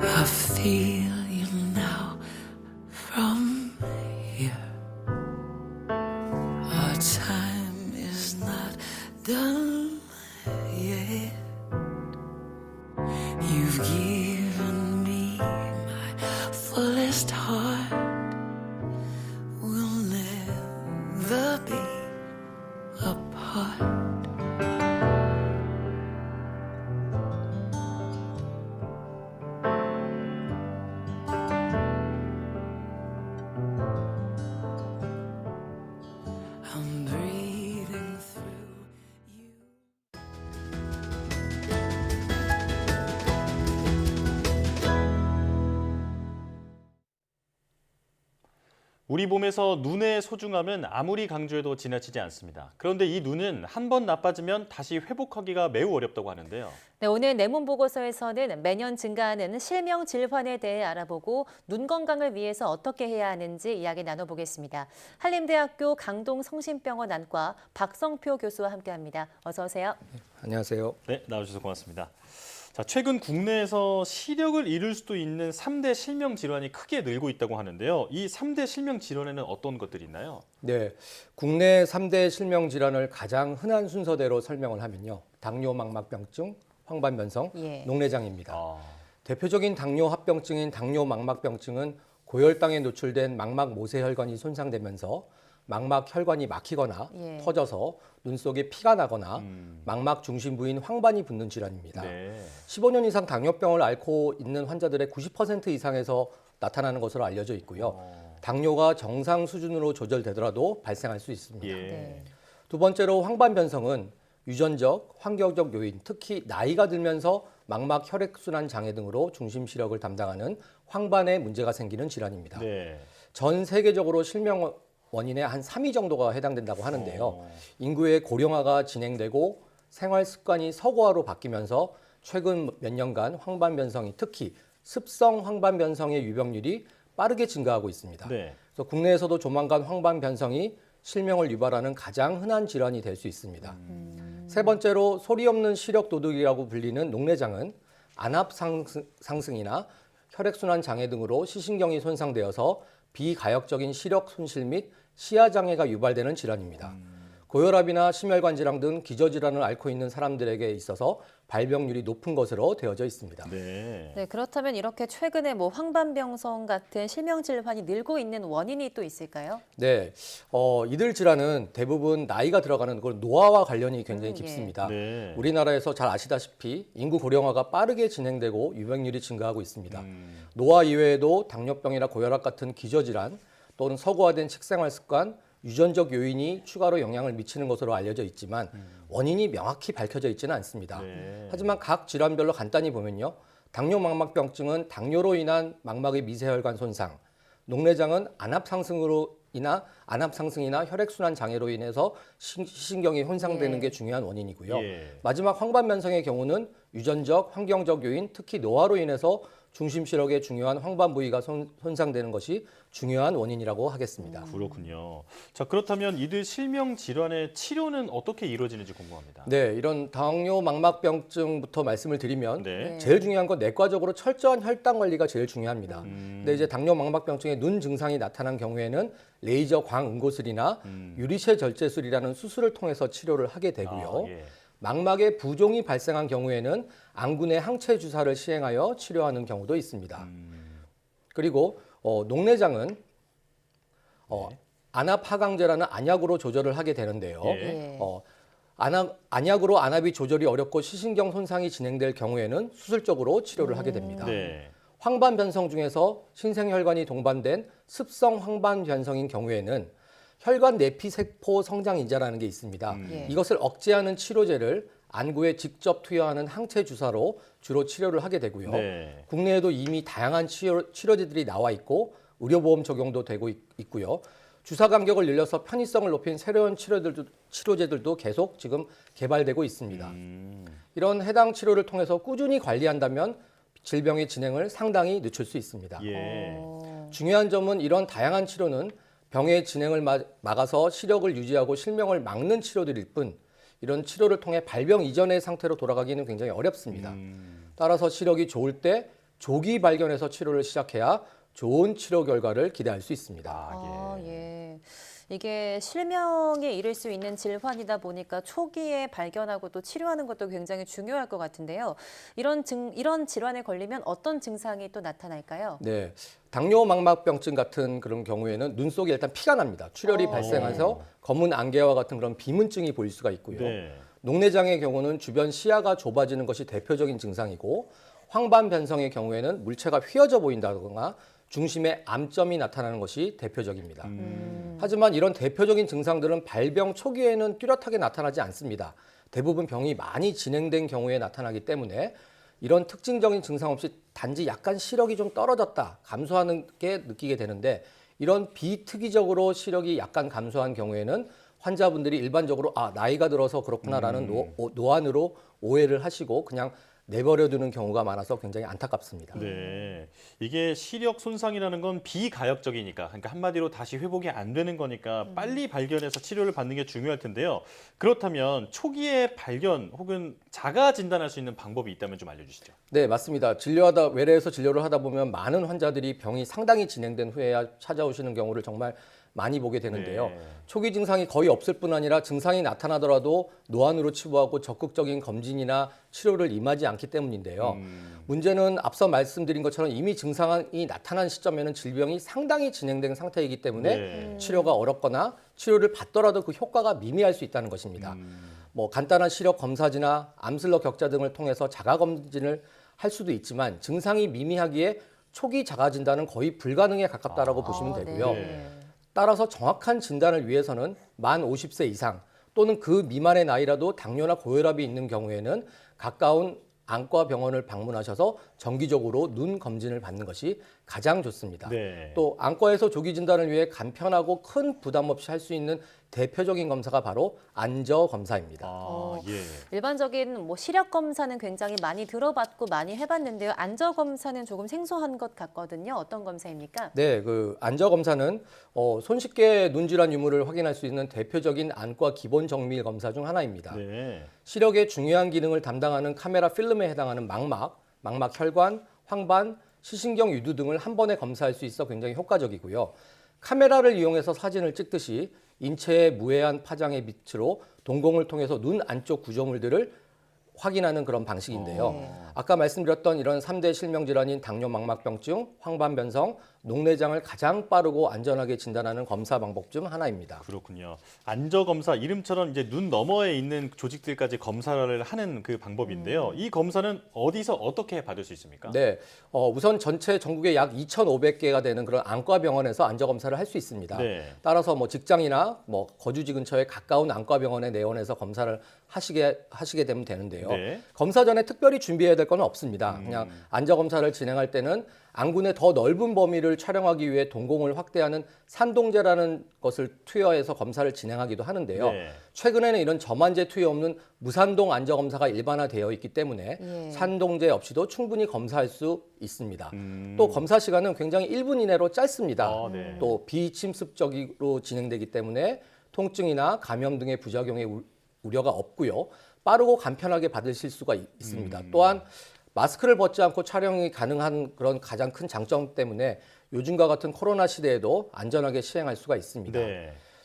I feel you now from here. Our time is not done yet. You've given me my fullest heart. We'll never be apart. I'm breathing through you.
우리 몸에서 눈의 소중함은 아무리 강조해도 지나치지 않습니다. 그런데 이 눈은 한 번 나빠지면 다시 회복하기가 매우 어렵다고 하는데요.
네, 오늘 내문 보고서에서는 매년 증가하는 실명 질환에 대해 알아보고 눈 건강을 위해서 어떻게 해야 하는지 이야기 나눠보겠습니다. 한림대학교 강동성심병원 안과 박성표 교수와 함께합니다. 어서 오세요.
안녕하세요.
네, 나와주셔서 고맙습니다. 자, 최근 국내에서 시력을 잃을 수도 있는 3대 실명 질환이 크게 늘고 있다고 하는데요. 이 3대 실명 질환에는 어떤 것들이 있나요?
네, 국내 3대 실명 질환을 가장 흔한 순서대로 설명을 하면요. 당뇨 망막병증, 황반변성, 녹내장입니다. 대표적인 당뇨 합병증인 당뇨 망막병증은 고혈당에 노출된 망막 모세혈관이 손상되면서 망막 혈관이 막히거나 터져서 눈 속에 피가 나거나 망막 중심부인 황반이 붓는 질환입니다. 15년 이상 당뇨병을 앓고 있는 환자들의 90% 이상에서 나타나는 것으로 알려져 있고요. 당뇨가 정상 수준으로 조절되더라도 발생할 수 있습니다. 두 번째로 황반변성은 유전적, 환경적 요인, 특히 나이가 들면서 망막 혈액순환 장애 등으로 중심 시력을 담당하는 황반에 문제가 생기는 질환입니다. 전 세계적으로 실명 원인의 한 3위 정도가 해당된다고 하는데요. 인구의 고령화가 진행되고 생활 습관이 서구화로 바뀌면서 최근 몇 년간 황반변성이 특히 습성 황반변성의 유병률이 빠르게 증가하고 있습니다. 그래서 국내에서도 조만간 황반변성이 실명을 유발하는 가장 흔한 질환이 될 수 있습니다. 세 번째로 소리 없는 시력 도둑이라고 불리는 녹내장은 안압 상승이나 혈액순환 장애 등으로 시신경이 손상되어서 비가역적인 시력 손실 및 시야 장애가 유발되는 질환입니다. 고혈압이나 심혈관 질환 등 기저질환을 앓고 있는 사람들에게 있어서 발병률이 높은 것으로 되어져 있습니다.
네, 그렇다면 이렇게 최근에 황반변성 같은 실명 질환이 늘고 있는 원인이 또 있을까요?
네, 이들 질환은 대부분 나이가 들어가는 노화와 관련이 굉장히 깊습니다. 우리나라에서 잘 아시다시피 인구 고령화가 빠르게 진행되고 유병률이 증가하고 있습니다. 노화 이외에도 당뇨병이나 고혈압 같은 기저질환 또는 서구화된 식생활 습관, 유전적 요인이 추가로 영향을 미치는 것으로 알려져 있지만 원인이 명확히 밝혀져 있지는 않습니다. 하지만 각 질환별로 간단히 보면요. 당뇨 망막병증은 당뇨로 인한 망막의 미세혈관 손상, 녹내장은 안압 상승이나 혈액순환 장애로 인해서 시신경이 혼상되는 게 중요한 원인이고요. 마지막 황반변성의 경우는 유전적, 환경적 요인, 특히 노화로 인해서 중심 시력의 중요한 황반 부위가 손상되는 것이 중요한 원인이라고 하겠습니다.
그렇군요. 자, 그렇다면 이들 실명 질환의 치료는 어떻게 이루어지는지 궁금합니다.
네, 이런 당뇨 망막병증부터 말씀을 드리면 제일 중요한 건 내과적으로 철저한 혈당 관리가 제일 중요합니다. 근데 이제 당뇨 망막병증의 눈 증상이 나타난 경우에는 레이저 광응고술이나 유리체 절제술이라는 수술을 통해서 치료를 하게 되고요. 망막에 부종이 발생한 경우에는 안군의 항체 주사를 시행하여 치료하는 경우도 있습니다. 그리고 녹내장은 안압 하강제라는 안약으로 조절을 하게 되는데요. 안약으로 안압이 조절이 어렵고 시신경 손상이 진행될 경우에는 수술적으로 치료를 하게 됩니다. 황반변성 중에서 신생혈관이 동반된 습성 황반변성인 경우에는 혈관 내피세포 성장 인자라는 게 있습니다. 이것을 억제하는 치료제를 안구에 직접 투여하는 항체 주사로 주로 치료를 하게 되고요.
네.
국내에도 이미 다양한 치료제들이 나와 있고 의료보험 적용도 되고 있고요. 주사 간격을 늘려서 편의성을 높인 새로운 치료제들도 계속 지금 개발되고 있습니다. 이런 해당 치료를 통해서 꾸준히 관리한다면 질병의 진행을 상당히 늦출 수 있습니다. 중요한 점은 이런 다양한 치료는 병의 진행을 막아서 시력을 유지하고 실명을 막는 치료들일 뿐 이런 치료를 통해 발병 이전의 상태로 돌아가기는 굉장히 어렵습니다. 따라서 시력이 좋을 때 조기 발견해서 치료를 시작해야 좋은 치료 결과를 기대할 수 있습니다.
이게 실명에 이를 수 있는 질환이다 보니까 초기에 발견하고 또 치료하는 것도 굉장히 중요할 것 같은데요. 이런 질환에 걸리면 어떤 증상이 또 나타날까요?
네, 당뇨망막병증 같은 그런 경우에는 눈 속에 일단 피가 납니다. 출혈이 발생해서 검은 안개와 같은 그런 비문증이 보일 수가 있고요. 녹내장의 경우는 주변 시야가 좁아지는 것이 대표적인 증상이고 황반변성의 경우에는 물체가 휘어져 보인다거나 중심에 암점이 나타나는 것이 대표적입니다. 하지만 이런 대표적인 증상들은 발병 초기에는 뚜렷하게 나타나지 않습니다. 대부분 병이 많이 진행된 경우에 나타나기 때문에 이런 특징적인 증상 없이 단지 약간 시력이 좀 떨어졌다, 감소하는 게 느끼게 되는데 이런 비특이적으로 시력이 약간 감소한 경우에는 환자분들이 일반적으로 나이가 들어서 그렇구나라는 노안으로 오해를 하시고 그냥 내버려두는 경우가 많아서 굉장히 안타깝습니다.
네, 이게 시력 손상이라는 건 비가역적이니까, 그러니까 한마디로 다시 회복이 안 되는 거니까 빨리 발견해서 치료를 받는 게 중요할 텐데요. 그렇다면 초기에 발견 혹은 자가 진단할 수 있는 방법이 있다면 좀 알려주시죠.
네, 맞습니다. 외래에서 진료를 하다 보면 많은 환자들이 병이 상당히 진행된 후에야 찾아오시는 경우를 정말 많이 보게 되는데요. 초기 증상이 거의 없을 뿐 아니라 증상이 나타나더라도 노안으로 치부하고 적극적인 검진이나 치료를 임하지 않기 때문인데요. 문제는 앞서 말씀드린 것처럼 이미 증상이 나타난 시점에는 질병이 상당히 진행된 상태이기 때문에 치료가 어렵거나 치료를 받더라도 그 효과가 미미할 수 있다는 것입니다. 간단한 시력 검사지나 암슬러 격자 등을 통해서 자가 검진을 할 수도 있지만 증상이 미미하기에 초기 자가 진단은 거의 불가능에 가깝다라고 보시면 되고요. 따라서 정확한 진단을 위해서는 만 50세 이상 또는 그 미만의 나이라도 당뇨나 고혈압이 있는 경우에는 가까운 안과 병원을 방문하셔서 정기적으로 눈 검진을 받는 것이 가장 좋습니다. 또 안과에서 조기 진단을 위해 간편하고 큰 부담 없이 할 수 있는 대표적인 검사가 바로 안저 검사입니다.
일반적인 시력 검사는 굉장히 많이 들어봤고 많이 해봤는데요. 안저 검사는 조금 생소한 것 같거든요. 어떤 검사입니까?
네, 그 안저 검사는 손쉽게 눈 질환 유무를 확인할 수 있는 대표적인 안과 기본 정밀 검사 중 하나입니다. 시력의 중요한 기능을 담당하는 카메라 필름에 해당하는 망막 혈관, 황반, 시신경 유두 등을 한 번에 검사할 수 있어 굉장히 효과적이고요. 카메라를 이용해서 사진을 찍듯이 인체의 무해한 파장의 빛으로 동공을 통해서 눈 안쪽 구조물들을 확인하는 그런 방식인데요. 아까 말씀드렸던 이런 3대 실명 질환인 당뇨망막병증, 황반변성, 녹내장을 가장 빠르고 안전하게 진단하는 검사 방법 중 하나입니다.
그렇군요. 안저 검사, 이름처럼 이제 눈 너머에 있는 조직들까지 검사를 하는 그 방법인데요. 이 검사는 어디서 어떻게 받을 수 있습니까?
네, 우선 전체 전국에 약 2,500개가 되는 그런 안과 병원에서 안저 검사를 할 수 있습니다. 따라서 직장이나 거주지 근처에 가까운 안과 병원에 내원해서 검사를 하시게 되면 되는데요. 검사 전에 특별히 준비해야 될 건 없습니다. 그냥 안저 검사를 진행할 때는 안군의 더 넓은 범위를 촬영하기 위해 동공을 확대하는 산동제라는 것을 투여해서 검사를 진행하기도 하는데요. 최근에는 이런 저만제 투여 없는 무산동 안저 검사가 일반화되어 있기 때문에 산동제 없이도 충분히 검사할 수 있습니다. 또 검사 시간은 굉장히 1분 이내로 짧습니다. 또 비침습적으로 진행되기 때문에 통증이나 감염 등의 부작용의 우려가 없고요. 빠르고 간편하게 받으실 수가 있습니다. 또한 마스크를 벗지 않고 촬영이 가능한 그런 가장 큰 장점 때문에 요즘과 같은 코로나 시대에도 안전하게 시행할 수가 있습니다.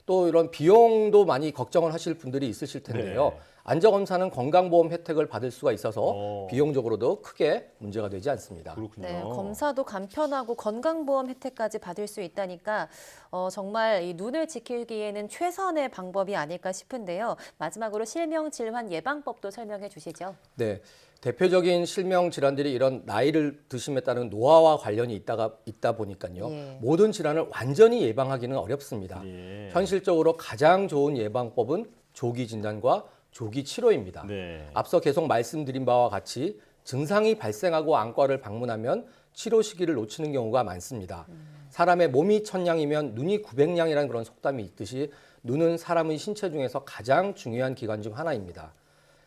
또 이런 비용도 많이 걱정을 하실 분들이 있으실 텐데요. 안전검사는 건강보험 혜택을 받을 수가 있어서 비용적으로도 크게 문제가 되지 않습니다.
그렇군요.
네, 검사도 간편하고 건강보험 혜택까지 받을 수 있다니까 정말 이 눈을 지키기에는 최선의 방법이 아닐까 싶은데요. 마지막으로 실명질환 예방법도 설명해 주시죠.
네, 대표적인 실명 질환들이 이런 나이를 드심에 따른 노화와 관련이 있다 보니까요.
예.
모든 질환을 완전히 예방하기는 어렵습니다.
예.
현실적으로 가장 좋은 예방법은 조기 진단과 조기 치료입니다.
네.
앞서 계속 말씀드린 바와 같이 증상이 발생하고 안과를 방문하면 치료 시기를 놓치는 경우가 많습니다. 사람의 몸이 1000냥이면 눈이 900냥이라는 그런 속담이 있듯이 눈은 사람의 신체 중에서 가장 중요한 기관 중 하나입니다.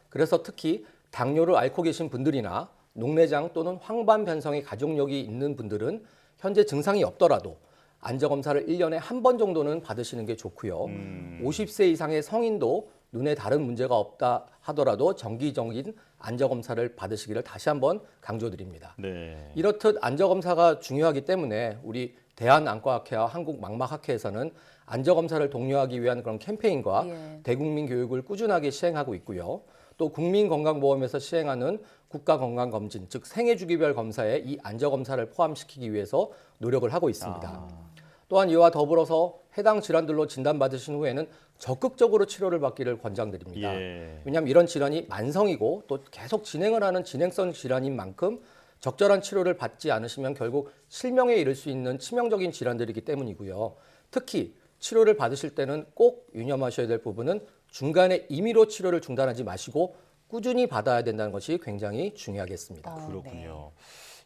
그래서 특히 당뇨를 앓고 계신 분들이나 녹내장 또는 황반 변성의 가족력이 있는 분들은 현재 증상이 없더라도 안저검사를 1년에 한 번 정도는 받으시는 게 좋고요. 50세 이상의 성인도 눈에 다른 문제가 없다 하더라도 정기적인 안저검사를 받으시기를 다시 한번 강조드립니다.
네.
이렇듯 안저검사가 중요하기 때문에 우리 대한안과학회와 한국망막학회에서는 안저검사를 독려하기 위한 그런 캠페인과 대국민 교육을 꾸준하게 시행하고 있고요. 또 국민건강보험에서 시행하는 국가건강검진, 즉 생애주기별 검사에 이 안저검사를 포함시키기 위해서 노력을 하고 있습니다. 또한 이와 더불어서 해당 질환들로 진단받으신 후에는 적극적으로 치료를 받기를 권장드립니다. 왜냐하면 이런 질환이 만성이고 또 계속 진행을 하는 진행성 질환인 만큼 적절한 치료를 받지 않으시면 결국 실명에 이를 수 있는 치명적인 질환들이기 때문이고요. 특히 치료를 받으실 때는 꼭 유념하셔야 될 부분은 중간에 임의로 치료를 중단하지 마시고 꾸준히 받아야 된다는 것이 굉장히 중요하겠습니다.
그렇군요.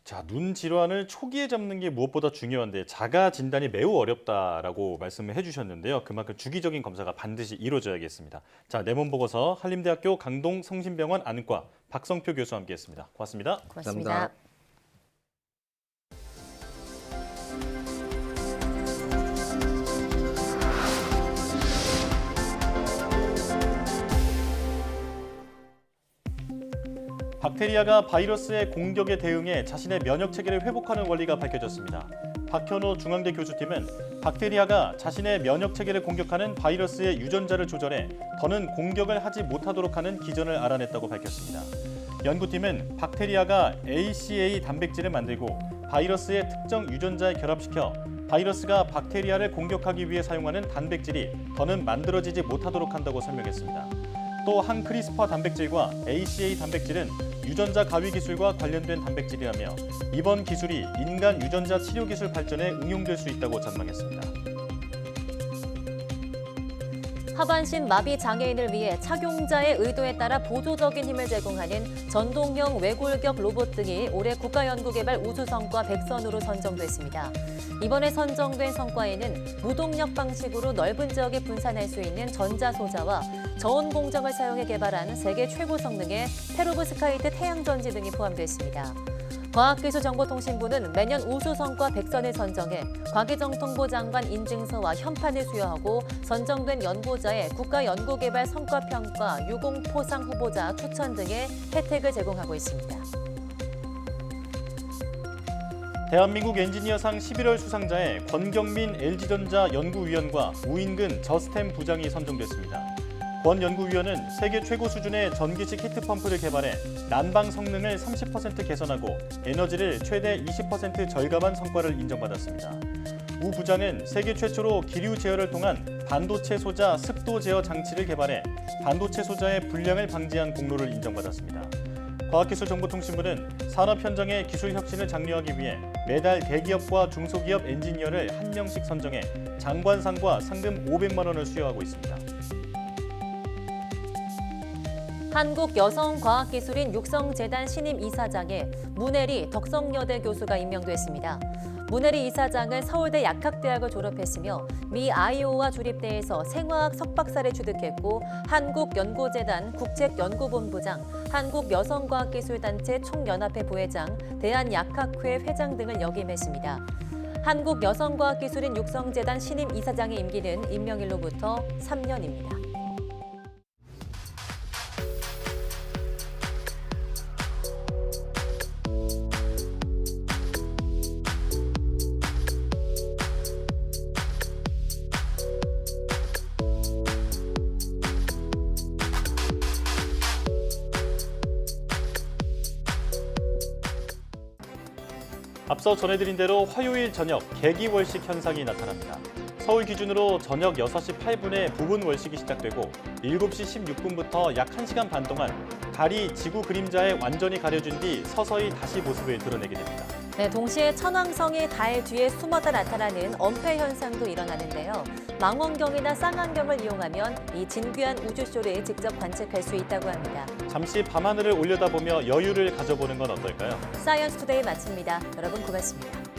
자, 눈 질환을 초기에 잡는 게 무엇보다 중요한데 자가 진단이 매우 어렵다라고 말씀을 해주셨는데요. 그만큼 주기적인 검사가 반드시 이루어져야겠습니다. 자, 내몸 보고서 한림대학교 강동성심병원 안과 박성표 교수와 함께했습니다. 고맙습니다.
고맙습니다.
감사합니다.
박테리아가 바이러스의 공격에 대응해 자신의 면역 체계를 회복하는 원리가 밝혀졌습니다. 박현호 중앙대 교수팀은 박테리아가 자신의 면역 체계를 공격하는 바이러스의 유전자를 조절해 더는 공격을 하지 못하도록 하는 기전을 알아냈다고 밝혔습니다. 연구팀은 박테리아가 ACA 단백질을 만들고 바이러스의 특정 유전자에 결합시켜 바이러스가 박테리아를 공격하기 위해 사용하는 단백질이 더는 만들어지지 못하도록 한다고 설명했습니다. 또 한 크리스퍼 단백질과 ACA 단백질은 유전자 가위 기술과 관련된 단백질이라며 이번 기술이 인간 유전자 치료 기술 발전에 응용될 수 있다고 전망했습니다.
하반신 마비 장애인을 위해 착용자의 의도에 따라 보조적인 힘을 제공하는 전동형 외골격 로봇 등이 올해 국가연구개발 우수성과 100선으로 선정됐습니다. 이번에 선정된 성과에는 무동력 방식으로 넓은 지역에 분산할 수 있는 전자소자와 저온 공정을 사용해 개발한 세계 최고 성능의 페로브스카이트 태양전지 등이 포함됐습니다. 과학기술정보통신부는 매년 우수성과 100선을 선정해 과기정통부 장관 인증서와 현판을 수여하고 선정된 연구자의 국가연구개발 성과평가, 유공포상 후보자 추천 등의 혜택을 제공하고 있습니다.
대한민국 엔지니어상 11월 수상자에 권경민 LG전자 연구위원과 우인근 저스템 부장이 선정됐습니다. 권 연구위원은 세계 최고 수준의 전기식 히트펌프를 개발해 난방 성능을 30% 개선하고 에너지를 최대 20% 절감한 성과를 인정받았습니다. 우 부장은 세계 최초로 기류 제어를 통한 반도체 소자 습도 제어 장치를 개발해 반도체 소자의 불량을 방지한 공로를 인정받았습니다. 과학기술정보통신부는 산업 현장의 기술 혁신을 장려하기 위해 매달 대기업과 중소기업 엔지니어를 1명씩 선정해 장관상과 상금 500만 원을 수여하고 있습니다.
한국여성과학기술인 육성재단 신임 이사장에 문혜리 덕성여대 교수가 임명됐습니다. 문혜리 이사장은 서울대 약학대학을 졸업했으며 미 아이오와 주립대에서 생화학 석박사를 취득했고 한국연구재단 국책연구본부장, 한국여성과학기술단체 총연합회 부회장, 대한약학회 회장 등을 역임했습니다. 한국여성과학기술인 육성재단 신임 이사장의 임기는 임명일로부터 3년입니다.
앞서 전해드린 대로 화요일 저녁 개기월식 현상이 나타납니다. 서울 기준으로 저녁 6시 8분에 부분 월식이 시작되고 7시 16분부터 약 1시간 반 동안 달이 지구 그림자에 완전히 가려진 뒤 서서히 다시 모습을 드러내게 됩니다.
네, 동시에 천왕성이 달 뒤에 숨어다 나타나는 엄폐 현상도 일어나는데요. 망원경이나 쌍안경을 이용하면 이 진귀한 우주쇼를 직접 관측할 수 있다고 합니다.
잠시 밤하늘을 올려다보며 여유를 가져보는 건 어떨까요?
사이언스 투데이 마칩니다. 여러분 고맙습니다.